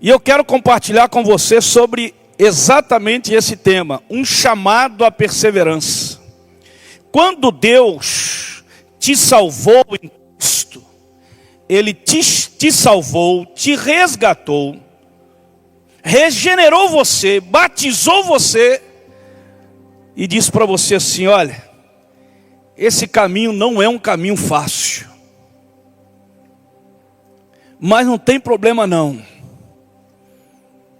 E eu quero compartilhar com você sobre exatamente esse tema, um chamado à perseverança. Quando Deus te salvou em Cristo, Ele te salvou, te resgatou, regenerou você, batizou você e disse para você assim: olha, esse caminho não é um caminho fácil, mas não tem problema não.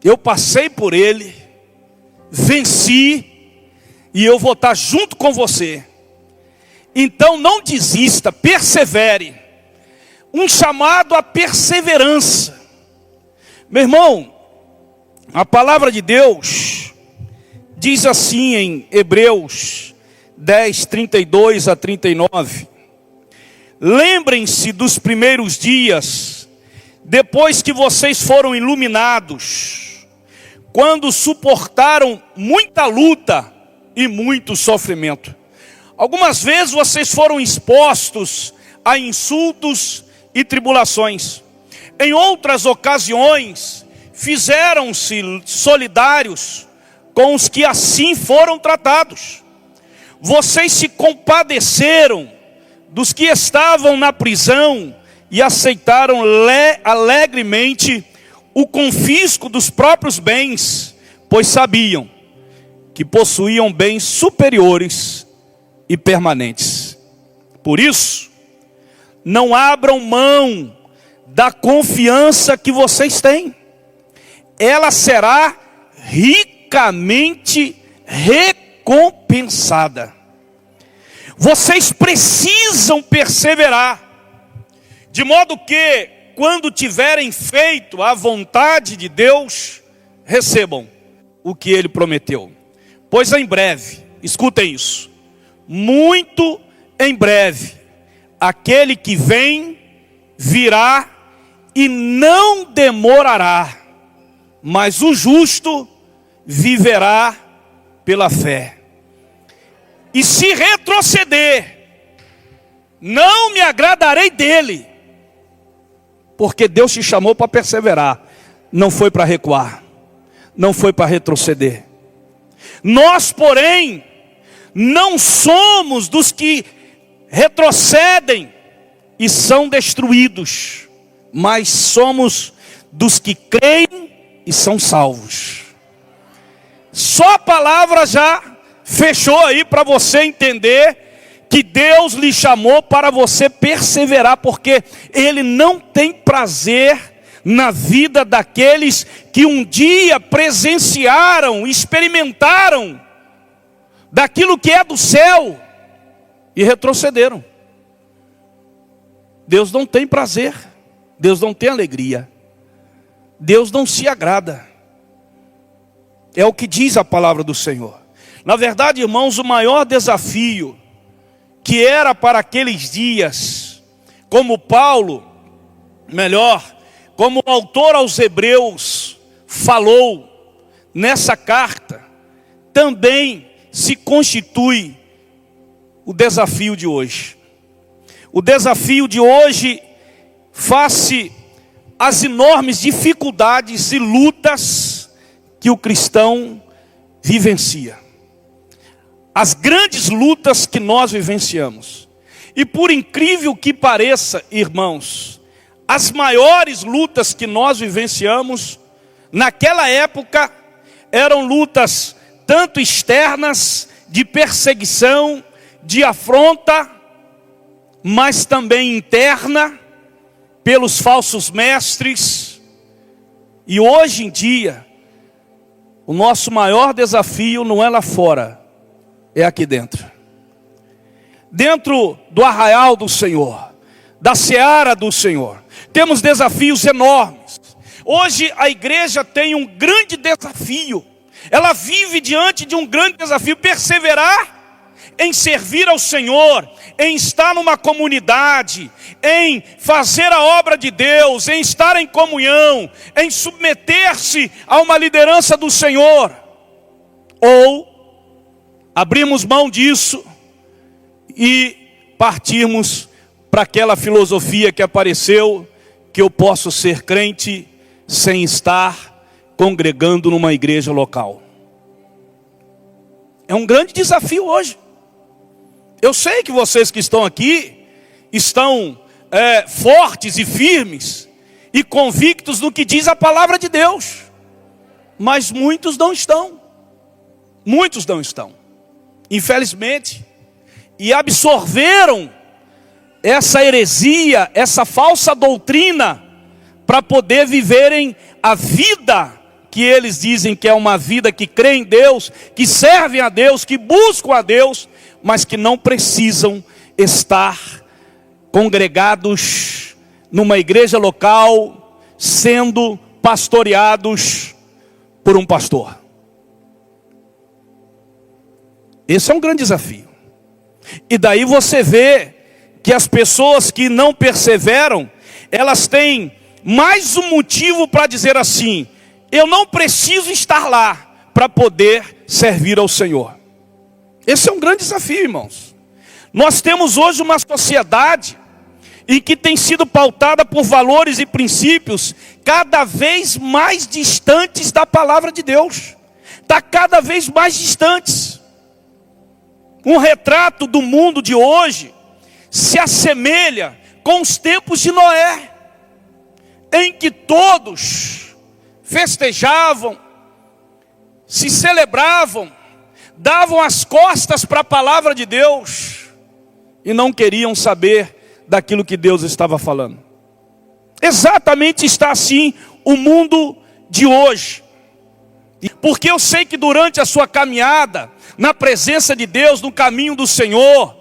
Eu passei por ele, venci, e eu vou estar junto com você. Então não desista, persevere. Um chamado à perseverança. Meu irmão, a palavra de Deus diz assim em Hebreus 10, 32 a 39. Lembrem-se dos primeiros dias, depois que vocês foram iluminados, quando suportaram muita luta e muito sofrimento. Algumas vezes vocês foram expostos a insultos e tribulações. Em outras ocasiões, fizeram-se solidários com os que assim foram tratados. Vocês se compadeceram dos que estavam na prisão e aceitaram alegremente o confisco dos próprios bens, pois sabiam que possuíam bens superiores e permanentes. Por isso, não abram mão da confiança que vocês têm. Ela será ricamente recompensada. Vocês precisam perseverar, de modo que, quando tiverem feito a vontade de Deus, recebam o que Ele prometeu. Pois em breve, escutem isso, muito em breve, aquele que vem, virá e não demorará, mas o justo viverá pela fé. E se retroceder, não me agradarei dele, porque Deus te chamou para perseverar, não foi para recuar, não foi para retroceder. Nós, porém, não somos dos que retrocedem e são destruídos, mas somos dos que creem e são salvos. Só a palavra já fechou aí para você entender que Deus lhe chamou para você perseverar, porque Ele não tem prazer na vida daqueles que um dia presenciaram, experimentaram daquilo que é do céu e retrocederam. Deus não tem prazer, Deus não tem alegria, Deus não se agrada. É o que diz a palavra do Senhor. Na verdade, irmãos, o maior desafio que era para aqueles dias, como Paulo, como o autor aos Hebreus falou nessa carta, também se constitui o desafio de hoje. O desafio de hoje, face às enormes dificuldades e lutas que o cristão vivencia. As grandes lutas que nós vivenciamos. E por incrível que pareça, irmãos, as maiores lutas que nós vivenciamos, naquela época, eram lutas tanto externas, de perseguição, de afronta, mas também interna, pelos falsos mestres. E hoje em dia, o nosso maior desafio não é lá fora, é aqui dentro. Dentro do arraial do Senhor, da seara do Senhor, temos desafios enormes. Hoje a igreja tem um grande desafio. Ela vive diante de um grande desafio: perseverar em servir ao Senhor, em estar numa comunidade, em fazer a obra de Deus, em estar em comunhão, em submeter-se a uma liderança do Senhor. Ou abrimos mão disso e partirmos para aquela filosofia que apareceu, que eu posso ser crente sem estar congregando numa igreja local. É um grande desafio hoje. Eu sei que vocês que estão aqui estão fortes e firmes e convictos no que diz a palavra de Deus, mas muitos não estão. Muitos não estão, infelizmente, e absorveram essa heresia, essa falsa doutrina, para poder viverem a vida que eles dizem que é uma vida que crê em Deus, que servem a Deus, que buscam a Deus, mas que não precisam estar congregados numa igreja local, sendo pastoreados por um pastor. Esse é um grande desafio. E daí você vê que as pessoas que não perseveram, elas têm mais um motivo para dizer assim: eu não preciso estar lá para poder servir ao Senhor. Esse é um grande desafio, irmãos. Nós temos hoje uma sociedade em que tem sido pautada por valores e princípios cada vez mais distantes da palavra de Deus. Está cada vez mais distantes. Um retrato do mundo de hoje se assemelha com os tempos de Noé, em que todos festejavam, se celebravam, davam as costas para a palavra de Deus e não queriam saber daquilo que Deus estava falando. Exatamente está assim o mundo de hoje. Porque eu sei que durante a sua caminhada na presença de Deus, no caminho do Senhor,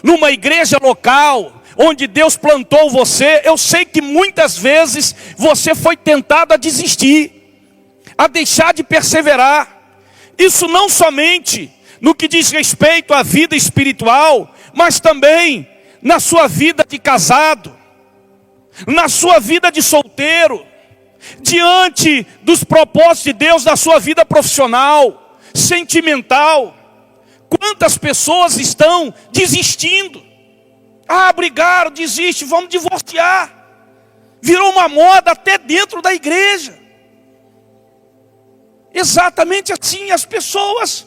numa igreja local, onde Deus plantou você, eu sei que muitas vezes você foi tentado a desistir, a deixar de perseverar. Isso não somente no que diz respeito à vida espiritual, mas também na sua vida de casado, na sua vida de solteiro, diante dos propósitos de Deus na sua vida profissional, sentimental. Quantas pessoas estão desistindo? Brigaram, desiste, vamos divorciar. Virou uma moda até dentro da igreja. Exatamente assim, as pessoas,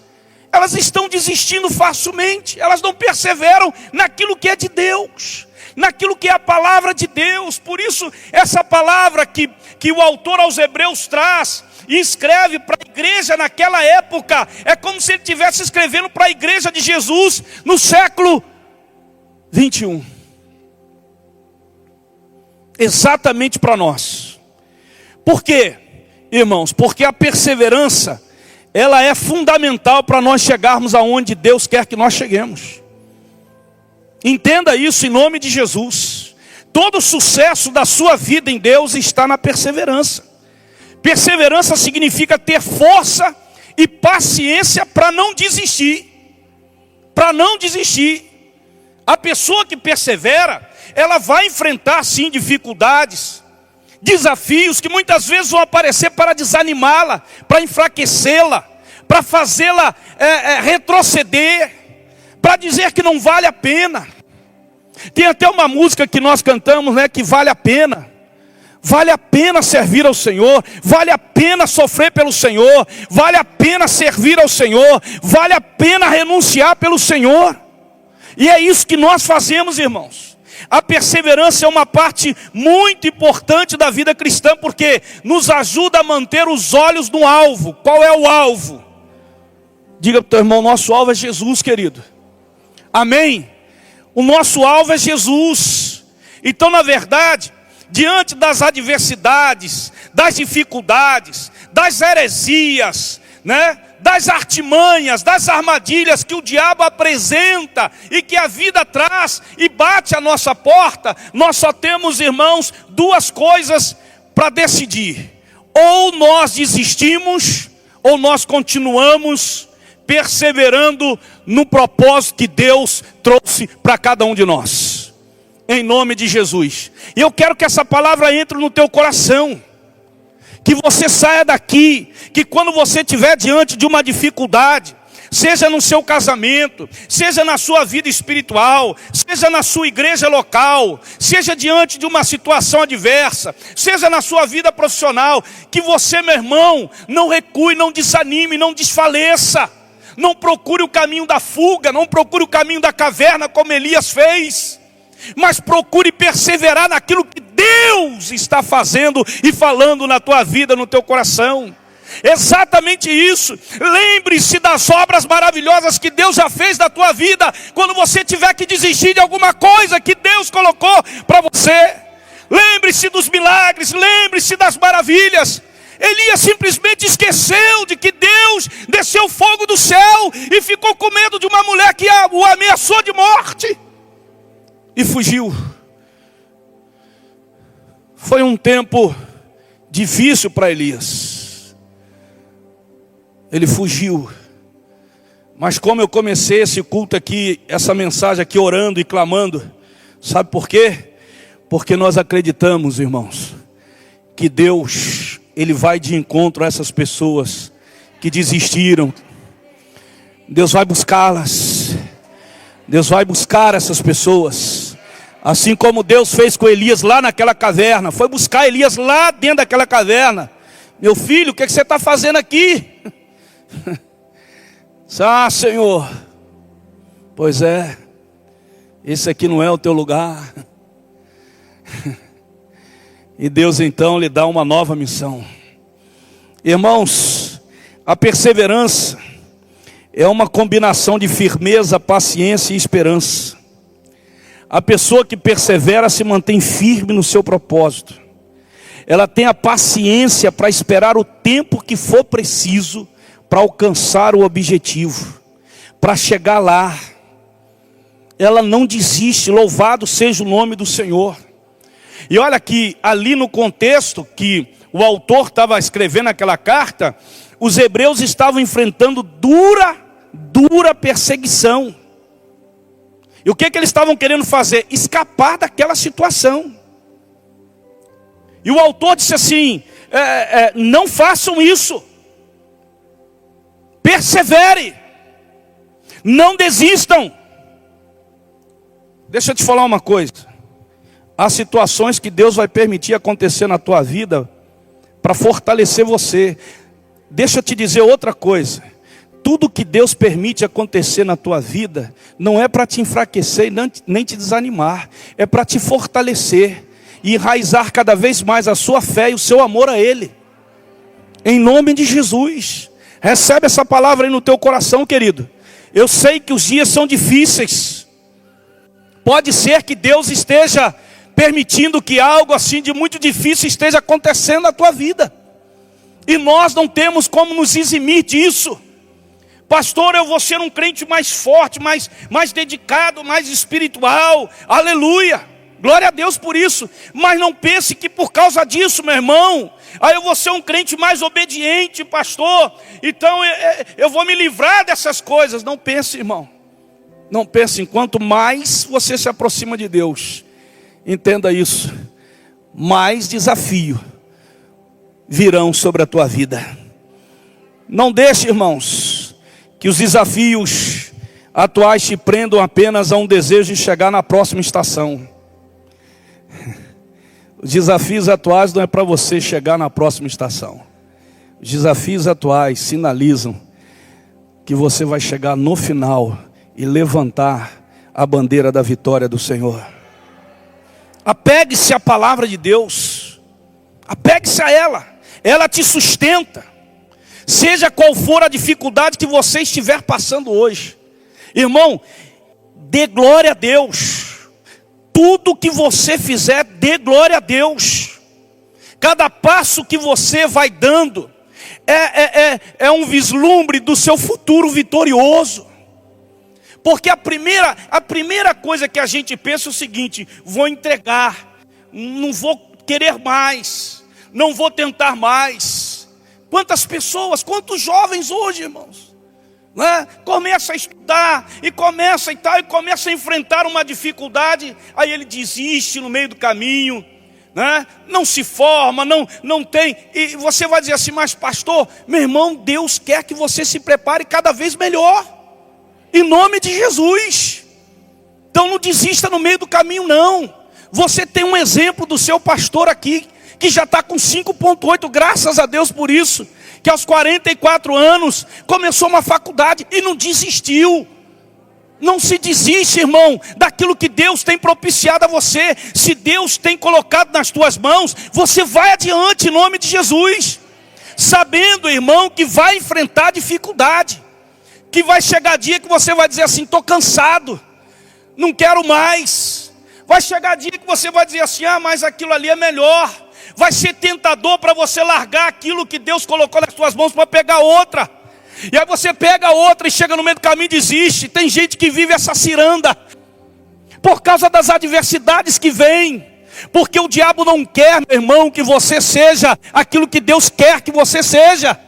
elas estão desistindo facilmente. Elas não perseveram naquilo que é de Deus, naquilo que é a palavra de Deus. Por isso, essa palavra que o autor aos Hebreus traz e escreve para a igreja naquela época, é como se ele estivesse escrevendo para a igreja de Jesus no século 21. Exatamente para nós. Por quê, irmãos? Porque a perseverança, ela é fundamental para nós chegarmos aonde Deus quer que nós cheguemos. Entenda isso em nome de Jesus. Todo o sucesso da sua vida em Deus está na perseverança. Perseverança significa ter força e paciência para não desistir. Para não desistir. A pessoa que persevera, ela vai enfrentar sim dificuldades, desafios que muitas vezes vão aparecer para desanimá-la, para enfraquecê-la, para fazê-la retroceder, para dizer que não vale a pena. Tem até uma música que nós cantamos, né, que vale a pena. Vale a pena servir ao Senhor, vale a pena sofrer pelo Senhor, vale a pena servir ao Senhor, vale a pena renunciar pelo Senhor. E é isso que nós fazemos, irmãos. A perseverança é uma parte muito importante da vida cristã, porque nos ajuda a manter os olhos no alvo. Qual é o alvo? Diga para o teu irmão: nosso alvo é Jesus, querido. Amém? O nosso alvo é Jesus. Então, na verdade, diante das adversidades, das dificuldades, das heresias, né, das artimanhas, das armadilhas que o diabo apresenta e que a vida traz e bate à nossa porta, nós só temos, irmãos, duas coisas para decidir: ou nós desistimos, ou nós continuamos perseverando no propósito que Deus trouxe para cada um de nós. Em nome de Jesus. E eu quero que essa palavra entre no teu coração. Que você saia daqui, que quando você estiver diante de uma dificuldade, seja no seu casamento, seja na sua vida espiritual, seja na sua igreja local, seja diante de uma situação adversa, seja na sua vida profissional, que você, meu irmão, não recue, não desanime, não desfaleça, não procure o caminho da fuga, não procure o caminho da caverna como Elias fez, mas procure perseverar naquilo que Deus está fazendo e falando na tua vida, no teu coração. Exatamente isso. Lembre-se das obras maravilhosas que Deus já fez na tua vida, quando você tiver que desistir de alguma coisa que Deus colocou para você. Lembre-se dos milagres, lembre-se das maravilhas. Elias simplesmente esqueceu de que Deus desceu fogo do céu e ficou com medo de uma mulher que o ameaçou de morte e fugiu. Foi um tempo difícil para Elias. Ele fugiu. Mas como eu comecei esse culto aqui, essa mensagem aqui, orando e clamando, sabe por quê? Porque nós acreditamos, irmãos, que Deus, Ele vai de encontro a essas pessoas que desistiram. Deus vai buscá-las. Deus vai buscar essas pessoas. Assim como Deus fez com Elias lá naquela caverna. Foi buscar Elias lá dentro daquela caverna. Meu filho, o que você está fazendo aqui? Ah, Senhor. Pois é. Esse aqui não é o teu lugar. E Deus então lhe dá uma nova missão. Irmãos, a perseverança é uma combinação de firmeza, paciência e esperança. A pessoa que persevera se mantém firme no seu propósito. Ela tem a paciência para esperar o tempo que for preciso para alcançar o objetivo, para chegar lá. Ela não desiste, louvado seja o nome do Senhor. E olha que ali no contexto que o autor estava escrevendo aquela carta, os hebreus estavam enfrentando dura perseguição. E o que eles estavam querendo fazer? Escapar daquela situação. E o autor disse assim, não façam isso. Persevere. Não desistam. Deixa eu te falar uma coisa. Há situações que Deus vai permitir acontecer na tua vida para fortalecer você. Deixa eu te dizer outra coisa. Tudo que Deus permite acontecer na tua vida não é para te enfraquecer e nem te desanimar. É para te fortalecer e enraizar cada vez mais a sua fé e o seu amor a Ele. Em nome de Jesus. Recebe essa palavra aí no teu coração, querido. Eu sei que os dias são difíceis. Pode ser que Deus esteja permitindo que algo assim de muito difícil esteja acontecendo na tua vida. E nós não temos como nos eximir disso. Pastor, eu vou ser um crente mais forte, mais dedicado, mais espiritual. Aleluia. Glória a Deus por isso. Mas não pense que por causa disso, meu irmão, aí eu vou ser um crente mais obediente, pastor. Então eu vou me livrar dessas coisas. Não pense, irmão. Não pense. Quanto mais você se aproxima de Deus, entenda isso, mais desafio virão sobre a tua vida. Não deixe, irmãos, que os desafios atuais te prendam apenas a um desejo de chegar na próxima estação. Os desafios atuais não é para você chegar na próxima estação. Os desafios atuais sinalizam que você vai chegar no final e levantar a bandeira da vitória do Senhor. Apegue-se à palavra de Deus. Apegue-se a ela. Ela te sustenta. Seja qual for a dificuldade que você estiver passando hoje. Irmão, dê glória a Deus. Tudo que você fizer, dê glória a Deus. Cada passo que você vai dando é um vislumbre do seu futuro vitorioso. Porque a primeira coisa que a gente pensa é o seguinte: vou entregar, não vou querer mais, não vou tentar mais. Quantas pessoas, quantos jovens hoje, irmãos, né? Começa a estudar e começa a enfrentar uma dificuldade, aí ele desiste no meio do caminho. né? Não se forma, não tem. E você vai dizer assim, mas pastor, meu irmão, Deus quer que você se prepare cada vez melhor, em nome de Jesus. Então não desista no meio do caminho não. Você tem um exemplo do seu pastor aqui, que já está com 5,8, graças a Deus por isso, que aos 44 anos começou uma faculdade e não desistiu. Não se desiste, irmão, daquilo que Deus tem propiciado a você. Se Deus tem colocado nas tuas mãos, você vai adiante em nome de Jesus, sabendo, irmão, que vai enfrentar dificuldade, que vai chegar dia que você vai dizer assim, estou cansado, não quero mais. Vai chegar dia que você vai dizer assim, mas aquilo ali é melhor. Vai ser tentador para você largar aquilo que Deus colocou nas suas mãos para pegar outra. E aí você pega outra e chega no meio do caminho e desiste. Tem gente que vive essa ciranda por causa das adversidades que vêm. Porque o diabo não quer, meu irmão, que você seja aquilo que Deus quer que você seja.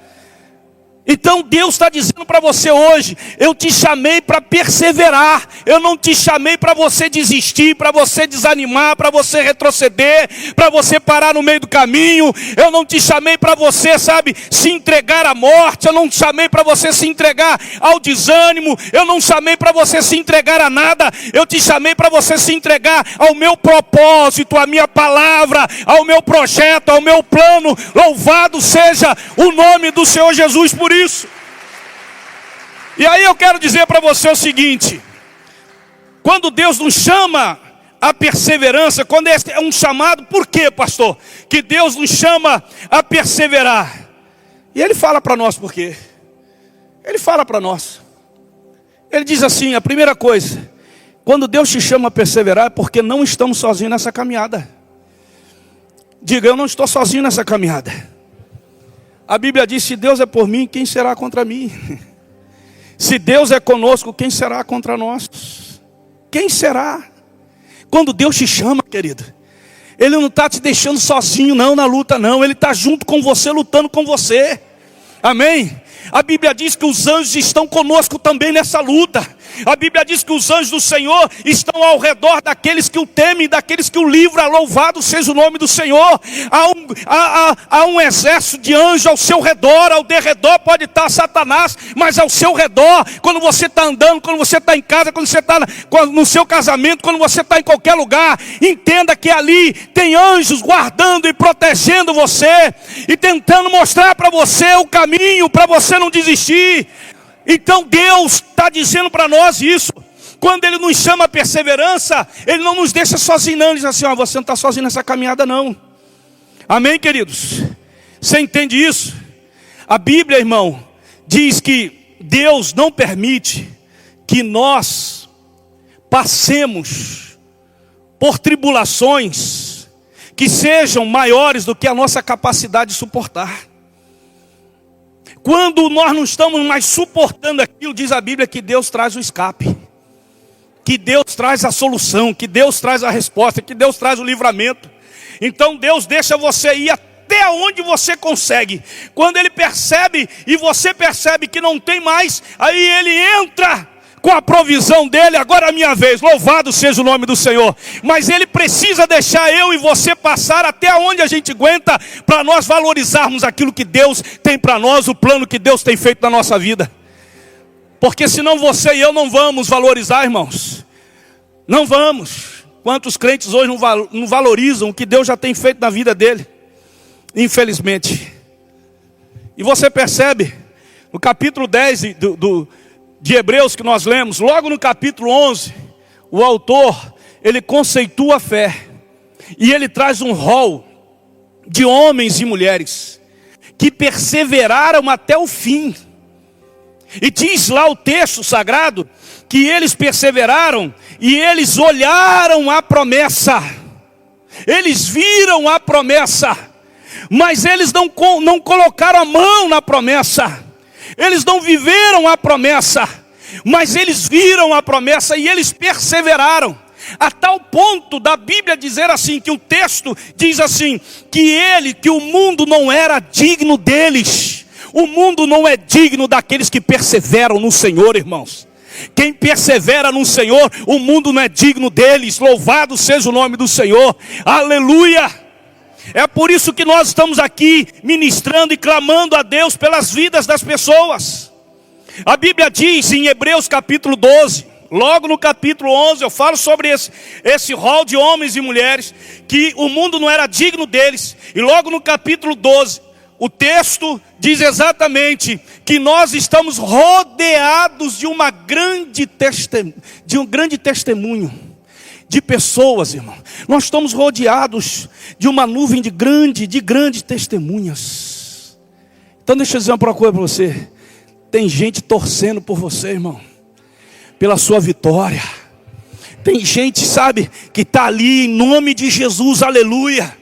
Então Deus está dizendo para você hoje, eu te chamei para perseverar, eu não te chamei para você desistir, para você desanimar, para você retroceder, para você parar no meio do caminho. Eu não te chamei para você, sabe, se entregar à morte, eu não te chamei para você se entregar ao desânimo, eu não chamei para você se entregar a nada, eu te chamei para você se entregar ao meu propósito, à minha palavra, ao meu projeto, ao meu plano. Louvado seja o nome do Senhor Jesus por isso. E aí eu quero dizer para você o seguinte: quando Deus nos chama à perseverança, quando é um chamado, por quê, pastor? Que Deus nos chama a perseverar. E Ele fala para nós por quê. Ele fala para nós. Ele diz assim, a primeira coisa, quando Deus te chama a perseverar, é porque não estamos sozinhos nessa caminhada. Diga, eu não estou sozinho nessa caminhada. A Bíblia diz, se Deus é por mim, quem será contra mim? Se Deus é conosco, quem será contra nós? Quem será? Quando Deus te chama, querido, Ele não está te deixando sozinho não na luta não. Ele está junto com você, lutando com você. Amém? A Bíblia diz que os anjos estão conosco também nessa luta. A Bíblia diz que os anjos do Senhor estão ao redor daqueles que o temem, daqueles que o livram. Louvado seja o nome do Senhor. Há um exército de anjos ao seu redor. Ao derredor pode estar Satanás, mas ao seu redor, quando você está andando, quando você está em casa, quando você está no seu casamento, quando você está em qualquer lugar, entenda que ali tem anjos guardando e protegendo você, e tentando mostrar para você o caminho, para você não desistir. Então Deus está dizendo para nós isso. Quando Ele nos chama a perseverança, Ele não nos deixa sozinhos não. Ele diz assim, você não está sozinho nessa caminhada não. Amém, queridos? Você entende isso? A Bíblia, irmão, diz que Deus não permite que nós passemos por tribulações que sejam maiores do que a nossa capacidade de suportar. Quando nós não estamos mais suportando aquilo, diz a Bíblia que Deus traz o escape, que Deus traz a solução, que Deus traz a resposta, que Deus traz o livramento. Então Deus deixa você ir até onde você consegue. Quando Ele percebe e você percebe que não tem mais, aí Ele entra com a provisão dele. Agora é a minha vez, louvado seja o nome do Senhor. Mas Ele precisa deixar eu e você passar até onde a gente aguenta, para nós valorizarmos aquilo que Deus tem para nós, o plano que Deus tem feito na nossa vida. Porque senão você e eu não vamos valorizar, irmãos. Não vamos. Quantos crentes hoje não valorizam o que Deus já tem feito na vida dele? Infelizmente. E você percebe, no capítulo 10 de Hebreus que nós lemos, logo no capítulo 11, o autor, ele conceitua a fé. E ele traz um rol de homens e mulheres que perseveraram até o fim. E diz lá o texto sagrado que eles perseveraram e eles olharam a promessa. Eles viram a promessa, mas eles não colocaram a mão na promessa. Eles não viveram a promessa, mas eles viram a promessa e eles perseveraram. A tal ponto da Bíblia dizer assim, que o texto diz assim, que o mundo não era digno deles. O mundo não é digno daqueles que perseveram no Senhor, irmãos. Quem persevera no Senhor, o mundo não é digno deles. Louvado seja o nome do Senhor. Aleluia. É por isso que nós estamos aqui ministrando e clamando a Deus pelas vidas das pessoas. A Bíblia diz em Hebreus capítulo 12, logo no capítulo 11, eu falo sobre esse rol de homens e mulheres, que o mundo não era digno deles. E logo no capítulo 12, o texto diz exatamente que nós estamos rodeados de um grande testemunho de pessoas, irmão. Nós estamos rodeados de uma nuvem de grandes testemunhas. Então deixa eu dizer uma coisa para você. Tem gente torcendo por você, irmão, pela sua vitória. Tem gente, sabe, que está ali em nome de Jesus, aleluia.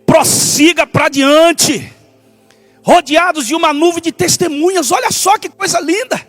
Prossiga para diante, rodeados de uma nuvem de testemunhas. Olha só que coisa linda.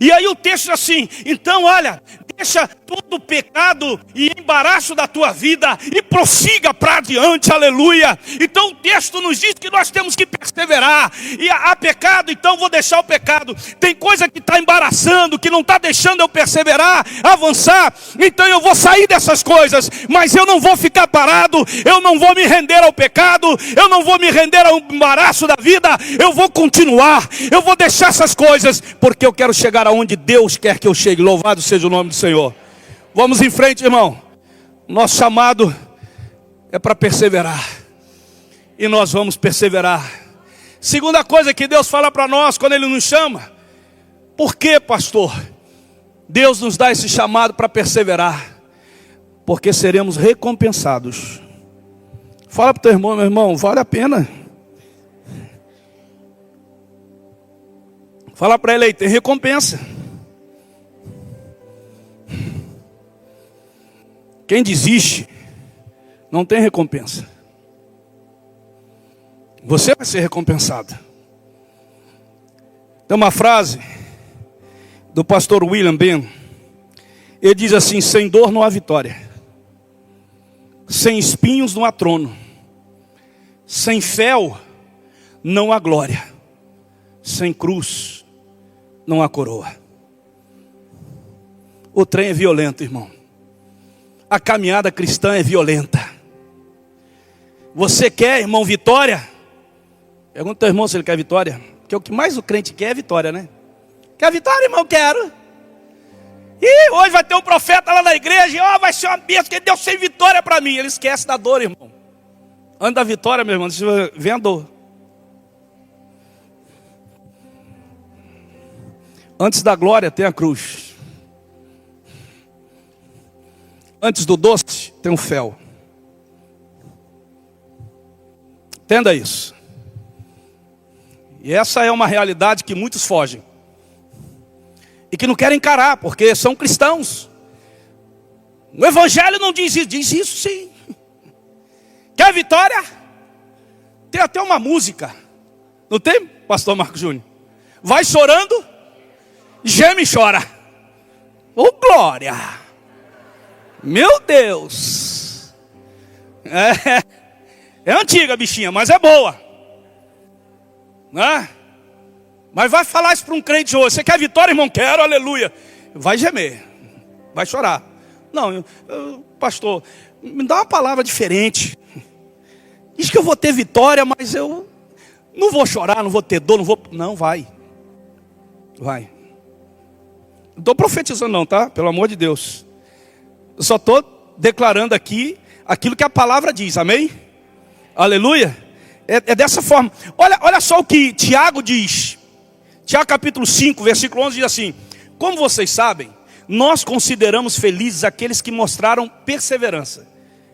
E aí o texto diz assim: então olha, deixa todo o pecado e embaraço da tua vida e prossiga para adiante, aleluia. Então o texto nos diz que nós temos que perseverar. E há pecado, então vou deixar o pecado. Tem coisa que está embaraçando, que não está deixando eu perseverar, avançar. Então eu vou sair dessas coisas, mas eu não vou ficar parado. Eu não vou me render ao pecado, eu não vou me render ao embaraço da vida. Eu vou continuar, eu vou deixar essas coisas, porque eu quero chegar aonde Deus quer que eu chegue. Louvado seja o nome do Senhor. Vamos em frente, irmão. Nosso chamado é para perseverar, e nós vamos perseverar. Segunda coisa que Deus fala para nós quando Ele nos chama: por que, pastor, Deus nos dá esse chamado para perseverar? Porque seremos recompensados. Fala para o teu irmão: meu irmão, vale a pena. Fala para ele aí, tem recompensa. Quem desiste não tem recompensa. Você vai ser recompensado. Tem uma frase do pastor William Ben. Ele diz assim: sem dor não há vitória, sem espinhos não há trono, sem fel não há glória, sem cruz não há coroa. O trem é violento, irmão. A caminhada cristã é violenta. Você quer, irmão, vitória? Pergunta ao teu irmão se ele quer vitória. Porque o que mais o crente quer é vitória, né? Quer vitória, irmão? Quero. E hoje vai ter um profeta lá na igreja, e vai ser uma bênção, que Deus tem vitória para mim. Ele esquece da dor, irmão. Antes da vitória, meu irmão, vem a dor. Antes da glória tem a cruz. Antes do doce tem um fel. Entenda isso. E essa é uma realidade que muitos fogem. E que não querem encarar, porque são cristãos. O Evangelho não diz isso. Diz isso sim. Quer vitória? Tem até uma música. Não tem, pastor Marco Júnior? Vai chorando, geme e chora. Ô glória! Meu Deus! É antiga, bichinha, mas é boa. Né? Mas vai falar isso para um crente hoje: você quer vitória, irmão? Quero, aleluia. Vai gemer, vai chorar. Não, pastor, me dá uma palavra diferente. Diz que eu vou ter vitória, mas eu não vou chorar, não vou ter dor, não vou... Não, vai. Vai. Não estou profetizando não, tá? Pelo amor de Deus. Eu só estou declarando aqui aquilo que a palavra diz, amém? Aleluia. É dessa forma. Olha só o que Tiago diz. Tiago capítulo 5, versículo 11 diz assim: como vocês sabem, nós consideramos felizes aqueles que mostraram perseverança.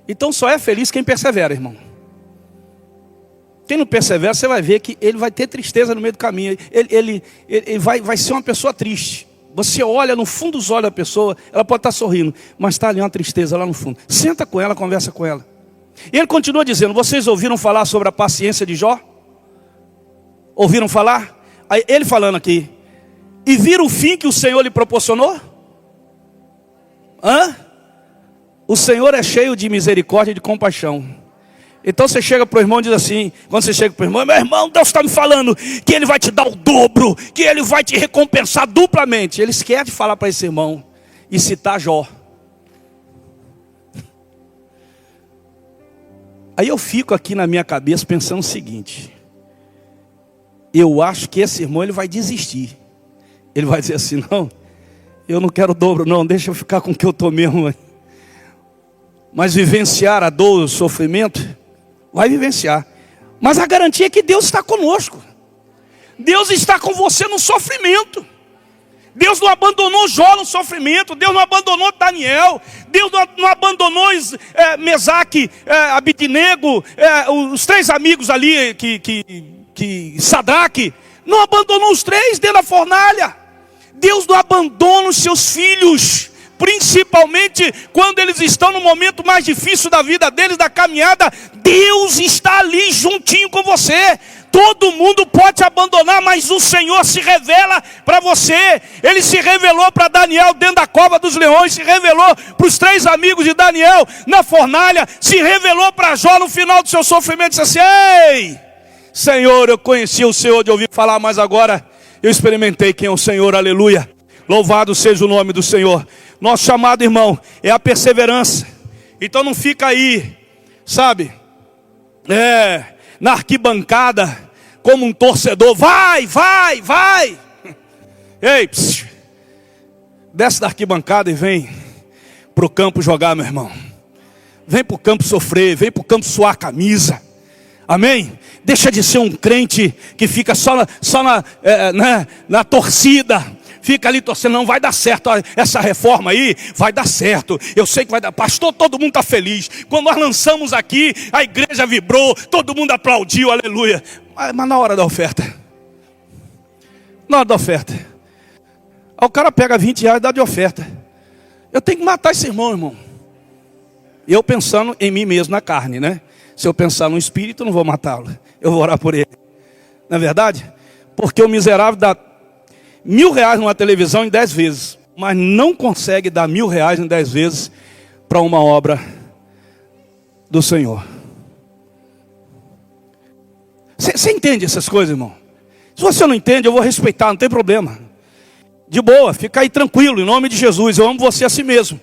Então só é feliz quem persevera, irmão. Quem não persevera, você vai ver que ele vai ter tristeza no meio do caminho. Ele vai ser uma pessoa triste. Você olha no fundo dos olhos da pessoa, ela pode estar sorrindo, mas está ali uma tristeza lá no fundo. Senta com ela, conversa com ela. E ele continua dizendo: vocês ouviram falar sobre a paciência de Jó? Ouviram falar? Aí ele falando aqui: e viram o fim que o Senhor lhe proporcionou? O Senhor é cheio de misericórdia e de compaixão. Então você chega para o irmão e diz assim, quando você chega para o irmão: meu irmão, Deus está me falando que Ele vai te dar o dobro, que Ele vai te recompensar duplamente. Ele esquece de falar para esse irmão e citar Jó. Aí eu fico aqui na minha cabeça pensando o seguinte: eu acho que esse irmão ele vai desistir. Ele vai dizer assim: não, eu não quero dobro não, deixa eu ficar com o que eu estou mesmo. Mas vivenciar a dor, o sofrimento, vai vivenciar. Mas a garantia é que Deus está conosco. Deus está com você no sofrimento. Deus não abandonou Jó no sofrimento. Deus não abandonou Daniel. Deus não abandonou Mesaque, Abidnego, os três amigos ali, Sadraque. Não abandonou os três dentro da fornalha. Deus não abandona os seus filhos, principalmente quando eles estão no momento mais difícil da vida deles, da caminhada. Deus está ali juntinho com você. Todo mundo pode te abandonar, mas o Senhor se revela para você. Ele se revelou para Daniel dentro da cova dos leões, se revelou para os três amigos de Daniel na fornalha, se revelou para Jó no final do seu sofrimento, disse assim: ei, Senhor, eu conheci o Senhor de ouvir falar, mas agora eu experimentei quem é o Senhor, aleluia. Louvado seja o nome do Senhor. Nosso chamado, irmão, é a perseverança. Então não fica aí, sabe, na arquibancada como um torcedor. Vai, vai, vai. Ei, desce da arquibancada e vem para o campo jogar, meu irmão. Vem para o campo sofrer, vem para o campo suar a camisa. Amém? Deixa de ser um crente que fica só na torcida. Fica ali torcendo, não vai dar certo, essa reforma aí vai dar certo, eu sei que vai dar, pastor, todo mundo está feliz, quando nós lançamos aqui, a igreja vibrou, todo mundo aplaudiu, aleluia, mas na hora da oferta, aí o cara pega 20 reais e dá de oferta, eu tenho que matar esse irmão, eu pensando em mim mesmo, na carne, né? Se eu pensar no espírito, eu não vou matá-lo, eu vou orar por ele, não é verdade? Porque o miserável dá R$1.000 numa televisão em 10 vezes, mas não consegue dar R$1.000 em 10 vezes para uma obra do Senhor. Você entende essas coisas, irmão? Se você não entende, eu vou respeitar, não tem problema. De boa, fica aí tranquilo, em nome de Jesus. Eu amo você a si mesmo.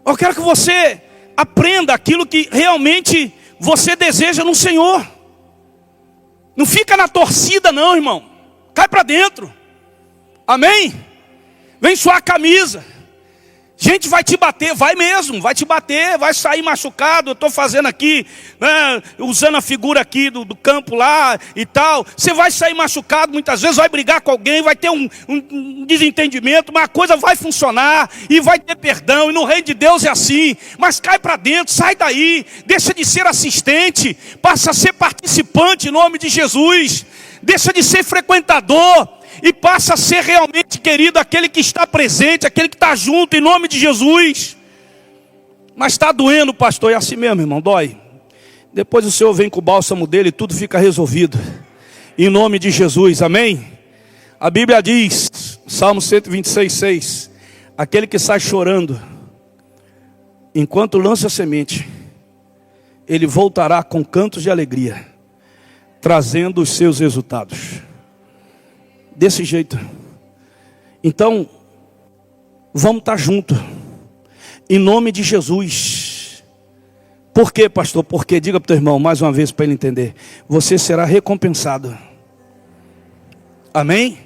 Eu quero que você aprenda aquilo que realmente você deseja no Senhor. Não fica na torcida não, irmão. Cai para dentro. Amém? Vem suar a camisa. Gente vai te bater, vai mesmo, vai te bater, vai sair machucado. Eu estou fazendo aqui, né, usando a figura aqui do campo lá e tal. Você vai sair machucado muitas vezes, vai brigar com alguém, vai ter um desentendimento, mas a coisa vai funcionar e vai ter perdão. E no reino de Deus é assim. Mas cai para dentro, sai daí, deixa de ser assistente, passa a ser participante em nome de Jesus. Deixa de ser frequentador e passa a ser realmente, querido, aquele que está presente, aquele que está junto, em nome de Jesus. Mas está doendo, pastor, é assim mesmo, irmão, dói. Depois o Senhor vem com o bálsamo dele e tudo fica resolvido, em nome de Jesus, amém? A Bíblia diz, Salmo 126:6, aquele que sai chorando, enquanto lança a semente, ele voltará com cantos de alegria, trazendo os seus resultados. Desse jeito. Então, vamos estar juntos, em nome de Jesus. Por quê, pastor? Porque, diga para o teu irmão, mais uma vez para ele entender, você será recompensado. Amém?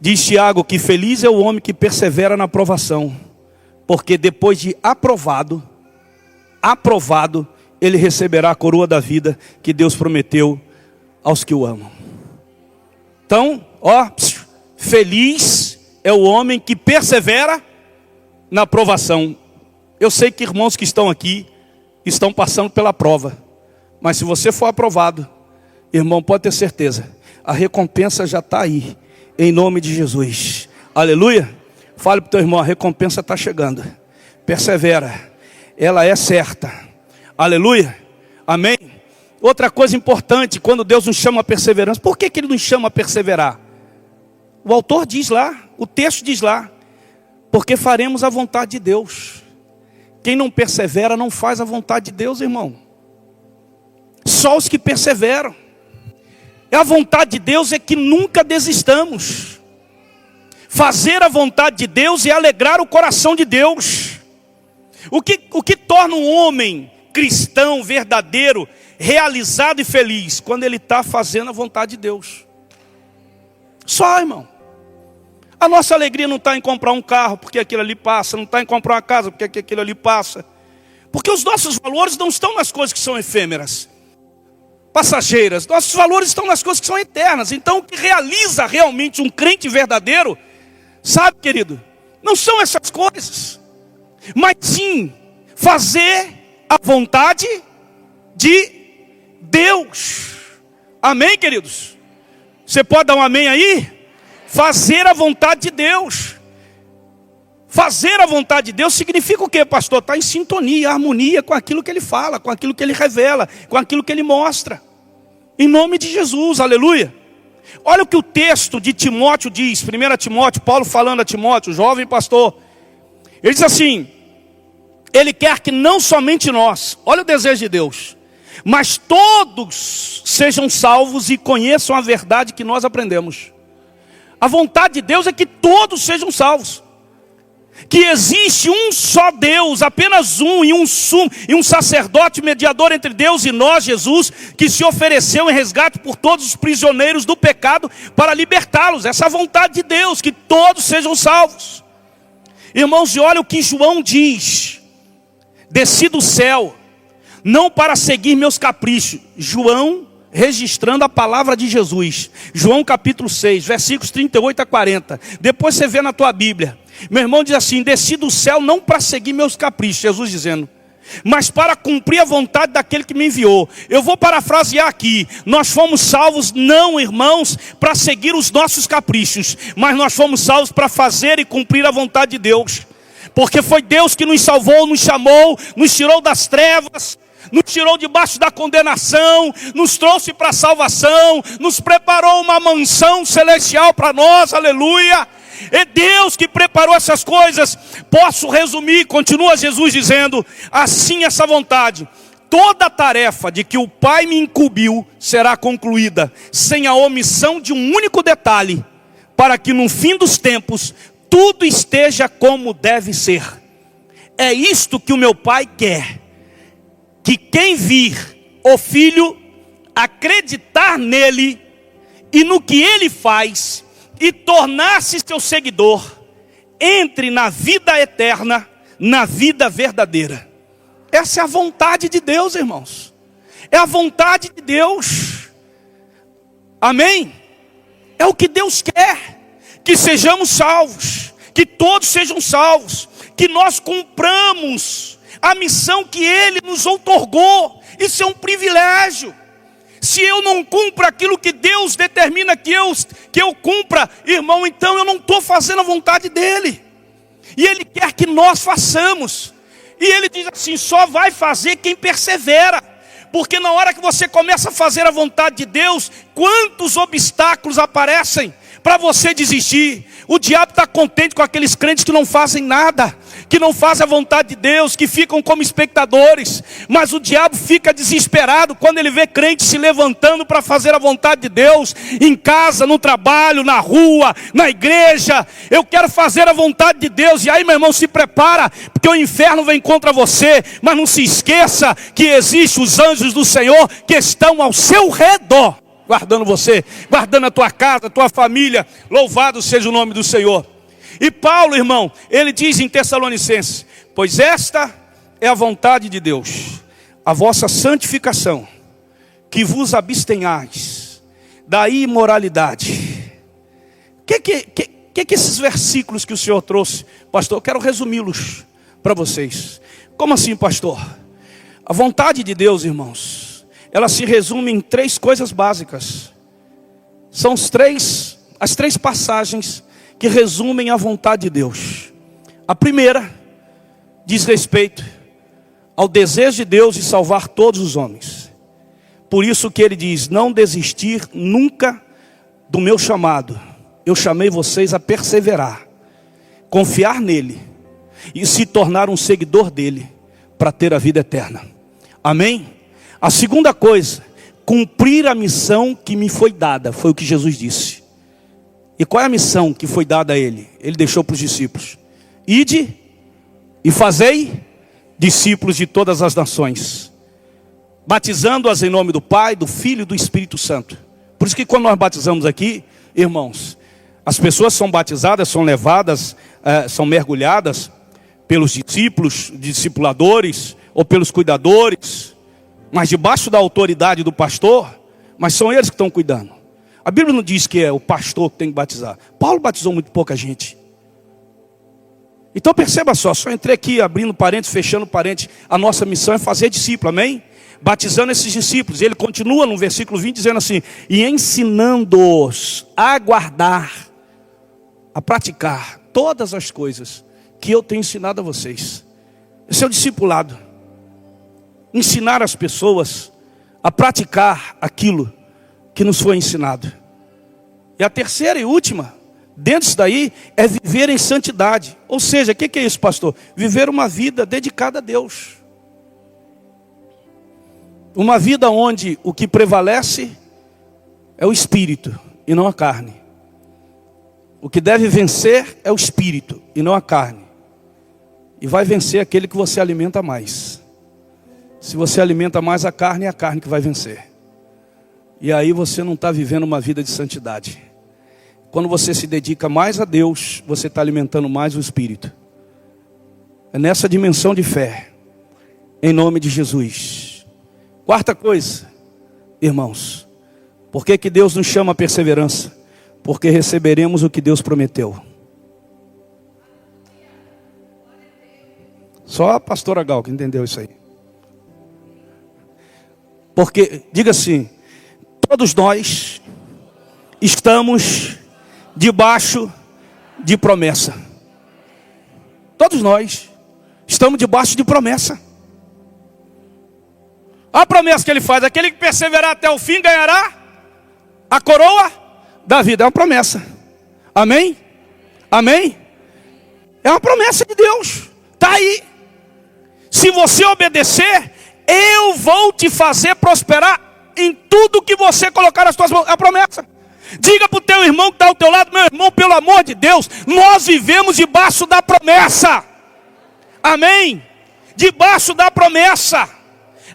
Diz Tiago que feliz é o homem que persevera na provação, porque depois de aprovado, ele receberá a coroa da vida que Deus prometeu aos que o amam. Então, feliz é o homem que persevera na provação. Eu sei que irmãos que estão aqui estão passando pela prova, mas se você for aprovado, irmão, pode ter certeza, a recompensa já está aí, em nome de Jesus, aleluia. Fale para o teu irmão, a recompensa está chegando, persevera, ela é certa, aleluia, amém. Outra coisa importante, quando Deus nos chama a perseverança, por que Ele nos chama a perseverar? O autor diz lá, o texto diz lá, porque faremos a vontade de Deus. Quem não persevera não faz a vontade de Deus, irmão. Só os que perseveram. E a vontade de Deus é que nunca desistamos. Fazer a vontade de Deus é alegrar o coração de Deus. O que torna um homem cristão verdadeiro, realizado e feliz? Quando ele está fazendo a vontade de Deus. Só, irmão. A nossa alegria não está em comprar um carro, porque aquilo ali passa. Não está em comprar uma casa, porque aquilo ali passa. Porque os nossos valores não estão nas coisas que são efêmeras, passageiras. Nossos valores estão nas coisas que são eternas. Então o que realiza realmente um crente verdadeiro, sabe, querido, não são essas coisas, mas sim fazer a vontade de Deus. Amém, queridos? Você pode dar um amém aí? Fazer a vontade de Deus. Fazer a vontade de Deus significa o quê, pastor? Está em sintonia, harmonia com aquilo que ele fala, com aquilo que ele revela, com aquilo que ele mostra. Em nome de Jesus, aleluia. Olha o que o texto de Timóteo diz, 1 Timóteo, Paulo falando a Timóteo, jovem pastor. Ele diz assim: ele quer que não somente nós, olha o desejo de Deus, mas todos sejam salvos e conheçam a verdade que nós aprendemos. A vontade de Deus é que todos sejam salvos. Que existe um só Deus, apenas um, e um sacerdote mediador entre Deus e nós, Jesus, que se ofereceu em resgate por todos os prisioneiros do pecado para libertá-los. Essa é a vontade de Deus, que todos sejam salvos. Irmãos, e olha o que João diz: desci do céu, não para seguir meus caprichos. João registrando a palavra de Jesus. João capítulo 6, versículos 38 a 40. Depois você vê na tua Bíblia. Meu irmão diz assim: desci do céu não para seguir meus caprichos, Jesus dizendo, mas para cumprir a vontade daquele que me enviou. Eu vou parafrasear aqui: nós fomos salvos não, irmãos, para seguir os nossos caprichos, mas nós fomos salvos para fazer e cumprir a vontade de Deus. Porque foi Deus que nos salvou, nos chamou, nos tirou das trevas, nos tirou debaixo da condenação, nos trouxe para a salvação, nos preparou uma mansão celestial para nós, aleluia. É Deus que preparou essas coisas. Posso resumir, continua Jesus dizendo, assim essa vontade: toda a tarefa de que o Pai me incumbiu será concluída, sem a omissão de um único detalhe, para que no fim dos tempos tudo esteja como deve ser. É isto que o meu Pai quer, que quem vir o Filho acreditar nele e no que ele faz e tornar-se seu seguidor, entre na vida eterna, na vida verdadeira. Essa é a vontade de Deus, irmãos. É a vontade de Deus. Amém? É o que Deus quer. Que sejamos salvos, que todos sejam salvos, que nós cumpramos a missão que Ele nos outorgou. Isso é um privilégio. Se eu não cumpro aquilo que Deus determina que eu cumpra, irmão, então eu não estou fazendo a vontade dEle. E Ele quer que nós façamos. E Ele diz assim: só vai fazer quem persevera. Porque na hora que você começa a fazer a vontade de Deus, quantos obstáculos aparecem para você desistir. O diabo está contente com aqueles crentes que não fazem nada, que não fazem a vontade de Deus, que ficam como espectadores. Mas o diabo fica desesperado quando ele vê crentes se levantando para fazer a vontade de Deus, em casa, no trabalho, na rua, na igreja. Eu quero fazer a vontade de Deus. E aí, meu irmão, se prepara, porque o inferno vem contra você. Mas não se esqueça que existem os anjos do Senhor que estão ao seu redor, guardando você, guardando a tua casa, a tua família. Louvado seja o nome do Senhor. E Paulo, irmão, ele diz em Tessalonicenses: pois esta é a vontade de Deus, a vossa santificação, que vos abstenhais da imoralidade. Que esses versículos que o Senhor trouxe, pastor, eu quero resumi-los para vocês. Como assim, pastor? A vontade de Deus, irmãos, ela se resume em três coisas básicas. São as três passagens que resumem a vontade de Deus. A primeira diz respeito ao desejo de Deus de salvar todos os homens. Por isso que ele diz: não desistir nunca do meu chamado. Eu chamei vocês a perseverar, confiar nele e se tornar um seguidor dele para ter a vida eterna. Amém? A segunda coisa, cumprir a missão que me foi dada, foi o que Jesus disse. E qual é a missão que foi dada a ele? Ele deixou para os discípulos: ide e fazei discípulos de todas as nações, batizando-as em nome do Pai, do Filho e do Espírito Santo. Por isso que quando nós batizamos aqui, irmãos, as pessoas são batizadas, são levadas, são mergulhadas pelos discípulos, discipuladores ou pelos cuidadores, mas debaixo da autoridade do pastor, mas são eles que estão cuidando. A Bíblia não diz que é o pastor que tem que batizar. Paulo batizou muito pouca gente. Então perceba só entrei aqui abrindo parênteses, fechando parênteses. A nossa missão é fazer discípulo, amém? Batizando esses discípulos. E ele continua no versículo 20 dizendo assim: e ensinando-os a guardar, a praticar todas as coisas que eu tenho ensinado a vocês. Esse é o discipulado. Ensinar as pessoas a praticar aquilo que nos foi ensinado. E a terceira e última, dentro disso daí, é viver em santidade. Ou seja, o que é isso, pastor? Viver uma vida dedicada a Deus. Uma vida onde o que prevalece é o espírito e não a carne. O que deve vencer é o espírito e não a carne. E vai vencer aquele que você alimenta mais. Se você alimenta mais a carne, é a carne que vai vencer. E aí você não está vivendo uma vida de santidade. Quando você se dedica mais a Deus, você está alimentando mais o espírito. É nessa dimensão de fé, em nome de Jesus. Quarta coisa, irmãos, por que Deus nos chama a perseverança? Porque receberemos o que Deus prometeu. Só a pastora Gal que entendeu isso aí. Porque, diga assim, todos nós estamos debaixo de promessa. Todos nós estamos debaixo de promessa. A promessa que ele faz: aquele que perseverar até o fim ganhará a coroa da vida. É uma promessa. Amém? Amém? É uma promessa de Deus. Está aí. Se você obedecer, eu vou te fazer prosperar em tudo que você colocar nas suas mãos. É a promessa. Diga para o teu irmão que está ao teu lado: meu irmão, pelo amor de Deus, nós vivemos debaixo da promessa. Amém? Debaixo da promessa.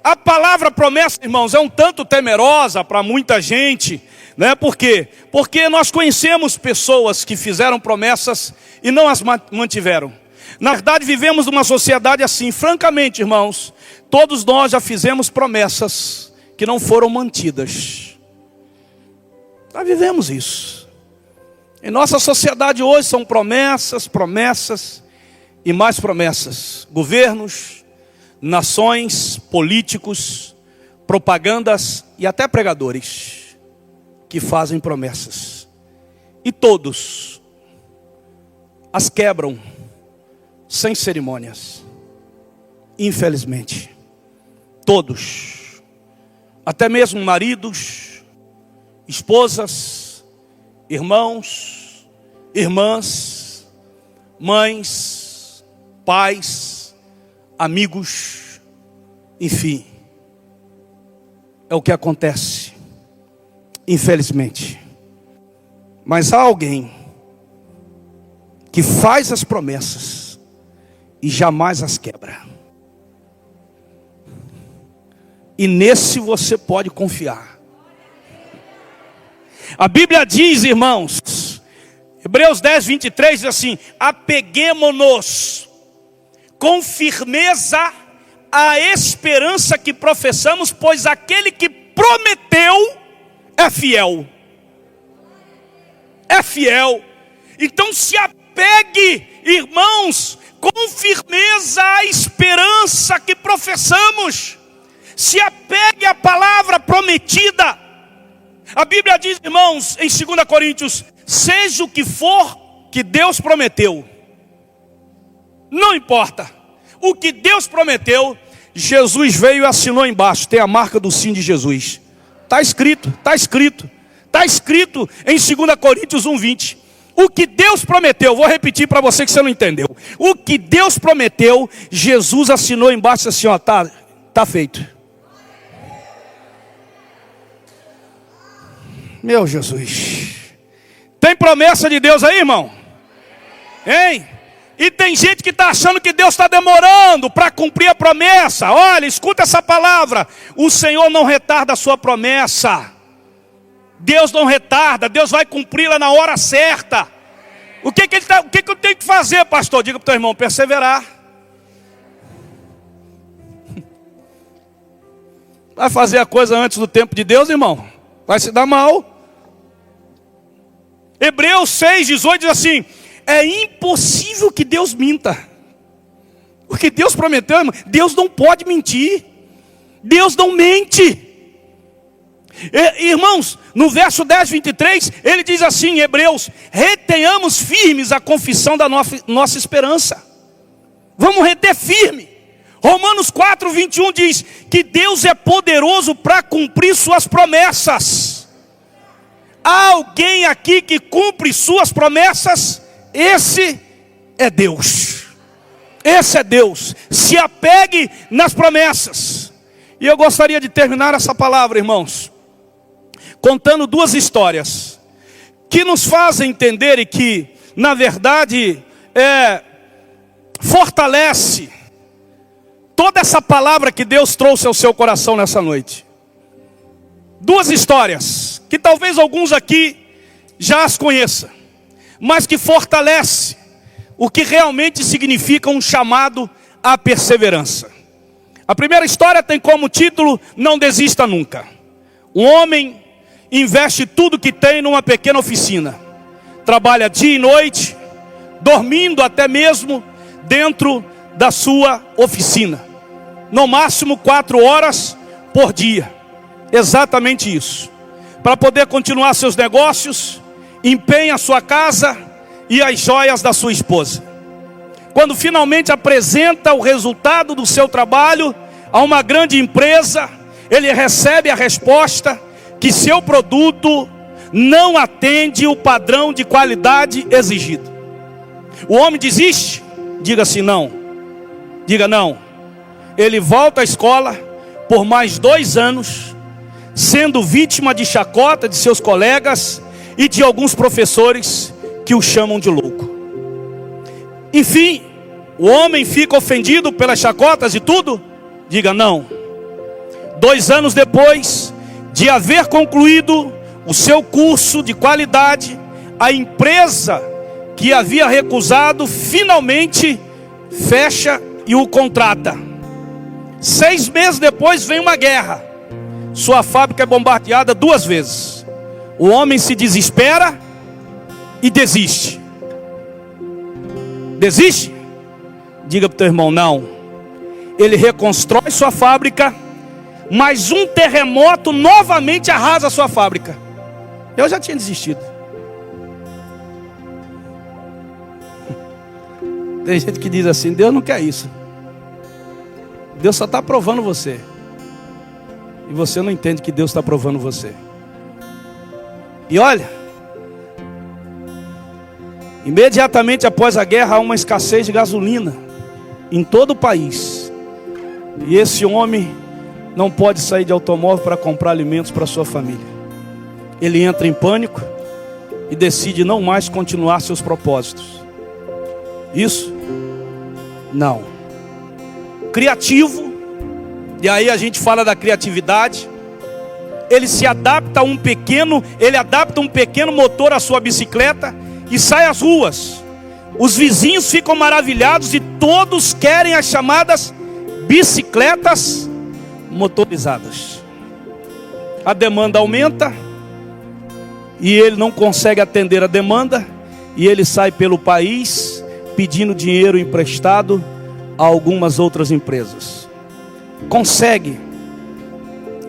A palavra promessa, irmãos, é um tanto temerosa para muita gente, né? Por quê? Porque nós conhecemos pessoas que fizeram promessas e não as mantiveram. Na verdade, vivemos numa sociedade assim. Francamente, irmãos, todos nós já fizemos promessas que não foram mantidas. Nós vivemos isso. Em nossa sociedade hoje são promessas, promessas e mais promessas. Governos, nações, políticos, propagandas e até pregadores que fazem promessas. E todos as quebram sem cerimônias. Infelizmente. Todos. Até mesmo maridos, esposas, irmãos, irmãs, mães, pais, amigos, enfim. É o que acontece, infelizmente. Mas há alguém que faz as promessas e jamais as quebra. E nesse você pode confiar. A Bíblia diz, irmãos, Hebreus 10, 23 diz assim: apeguemo-nos com firmeza à esperança que professamos, pois aquele que prometeu é fiel. É fiel. Então se apegue, irmãos, com firmeza à esperança que professamos. Se apegue à palavra prometida. A Bíblia diz, irmãos, em 2 Coríntios: seja o que for que Deus prometeu, não importa. O que Deus prometeu, Jesus veio e assinou embaixo. Tem a marca do sim de Jesus. Está escrito, está escrito. Está escrito em 2 Coríntios 1:20. O que Deus prometeu, vou repetir para você que você não entendeu. O que Deus prometeu, Jesus assinou embaixo assim, ó, tá feito. Meu Jesus. Tem promessa de Deus aí, irmão? Hein? E tem gente que está achando que Deus está demorando para cumprir a promessa. Olha, escuta essa palavra. O Senhor não retarda a sua promessa. Deus não retarda, Deus vai cumpri-la na hora certa. O que eu tenho que fazer, pastor? Diga para o teu irmão, perseverar. Vai fazer a coisa antes do tempo de Deus, irmão? Vai se dar mal. Hebreus 6:18 diz assim: é impossível que Deus minta. O que Deus prometeu, irmão, Deus não pode mentir. Deus não mente. Irmãos, no verso 10:23, ele diz assim em Hebreus: retenhamos firmes a confissão da nossa esperança. Vamos reter firme. Romanos 4:21 diz que Deus é poderoso para cumprir suas promessas. Há alguém aqui que cumpre suas promessas? Esse é Deus. Esse é Deus. Se apegue nas promessas. E eu gostaria de terminar essa palavra, irmãos, contando duas histórias que nos fazem entender e que, na verdade, fortalece toda essa palavra que Deus trouxe ao seu coração nessa noite. Duas histórias que talvez alguns aqui já as conheçam, mas que fortalece o que realmente significa um chamado à perseverança. A primeira história tem como título: não desista nunca. Um homem investe tudo que tem numa pequena oficina. Trabalha dia e noite, dormindo até mesmo dentro da sua oficina. No máximo 4 horas por dia. Exatamente isso. Para poder continuar seus negócios, empenha a sua casa e as joias da sua esposa. Quando finalmente apresenta o resultado do seu trabalho a uma grande empresa, ele recebe a resposta que seu produto não atende o padrão de qualidade exigido. O homem desiste? Diga assim, não. Diga não. Ele volta à escola por mais 2 anos, sendo vítima de chacota de seus colegas e de alguns professores que o chamam de louco. Enfim, o homem fica ofendido pelas chacotas e tudo? Diga não. 2 anos depois de haver concluído o seu curso de qualidade, a empresa que havia recusado finalmente fecha e o contrata. 6 meses depois vem uma guerra. Sua fábrica é bombardeada 2 vezes. O homem se desespera e desiste. Desiste? Diga para o teu irmão, não. Ele reconstrói sua fábrica, mas um terremoto novamente arrasa sua fábrica. Eu já tinha desistido. Tem gente que diz assim: Deus não quer isso. Deus só está provando você. E você não entende que Deus está provando você. E olha, imediatamente após a guerra há uma escassez de gasolina em todo o país. E esse homem não pode sair de automóvel para comprar alimentos para sua família. Ele entra em pânico e decide não mais continuar seus propósitos. Isso? Não. Criativo, e aí a gente fala da criatividade. Ele se adapta a um pequeno motor à sua bicicleta e sai às ruas. Os vizinhos ficam maravilhados e todos querem as chamadas bicicletas motorizadas. A demanda aumenta e ele não consegue atender a demanda, e ele sai pelo país pedindo dinheiro emprestado a algumas outras empresas. Consegue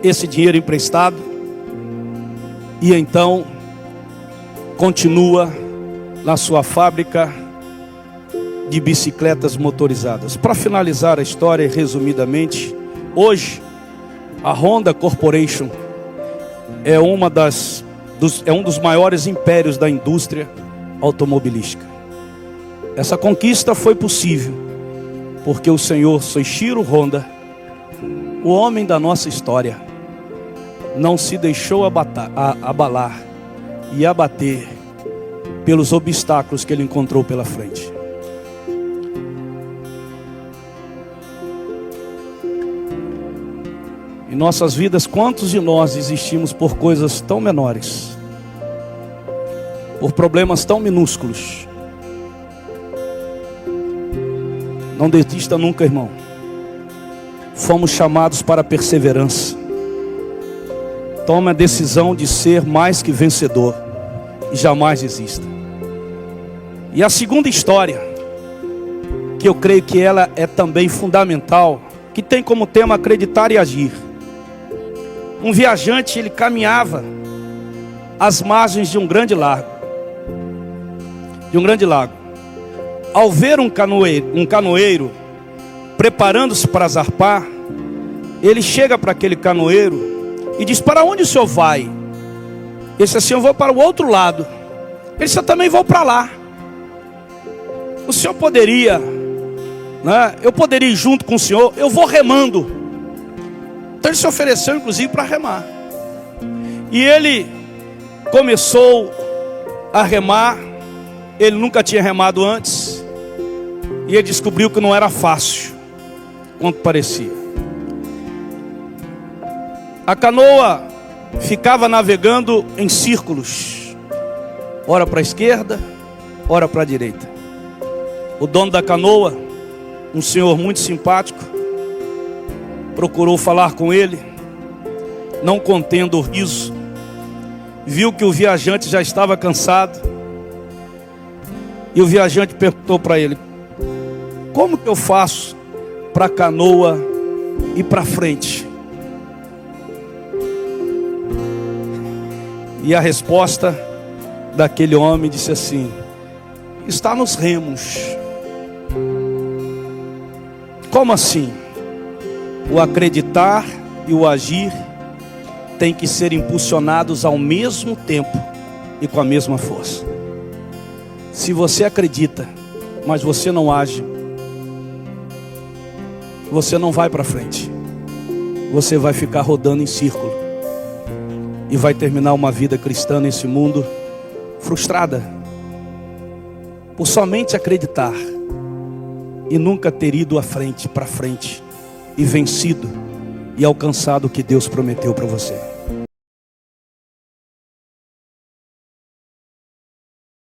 esse dinheiro emprestado e então continua na sua fábrica de bicicletas motorizadas. Para finalizar a história resumidamente, hoje a Honda Corporation é um dos maiores impérios da indústria automobilística. Essa conquista foi possível porque o senhor Soichiro Honda, o homem da nossa história, não se deixou abalar e abater pelos obstáculos que ele encontrou pela frente. Em nossas vidas, quantos de nós desistimos por coisas tão menores, por problemas tão minúsculos? Não desista nunca, irmão. Fomos chamados para a perseverança. Tome a decisão de ser mais que vencedor e jamais desista. E a segunda história, que eu creio que ela é também fundamental, que tem como tema acreditar e agir. Um viajante, ele caminhava às margens de um grande lago. Ao ver um canoeiro preparando-se para zarpar, ele chega para aquele canoeiro e diz: para onde o senhor vai? Ele disse assim: eu vou para o outro lado. Ele disse: eu também vou para lá. O senhor poderia, né? Eu poderia ir junto com o senhor, eu vou remando. Então ele se ofereceu inclusive para remar. E ele começou a remar. Ele nunca tinha remado antes. E ele descobriu que não era fácil quanto parecia. A canoa ficava navegando em círculos, ora para a esquerda, ora para a direita. O dono da canoa, um senhor muito simpático, procurou falar com ele. Não contendo o riso, viu que o viajante já estava cansado. E o viajante perguntou para ele: como que eu faço para a canoa ir para frente? E a resposta daquele homem disse assim: está nos remos. Como assim? O acreditar e o agir têm que ser impulsionados ao mesmo tempo e com a mesma força. Se você acredita, mas você não age, você não vai para frente. Você vai ficar rodando em círculo e vai terminar uma vida cristã nesse mundo frustrada, por somente acreditar e nunca ter ido para frente e vencido e alcançado o que Deus prometeu para você.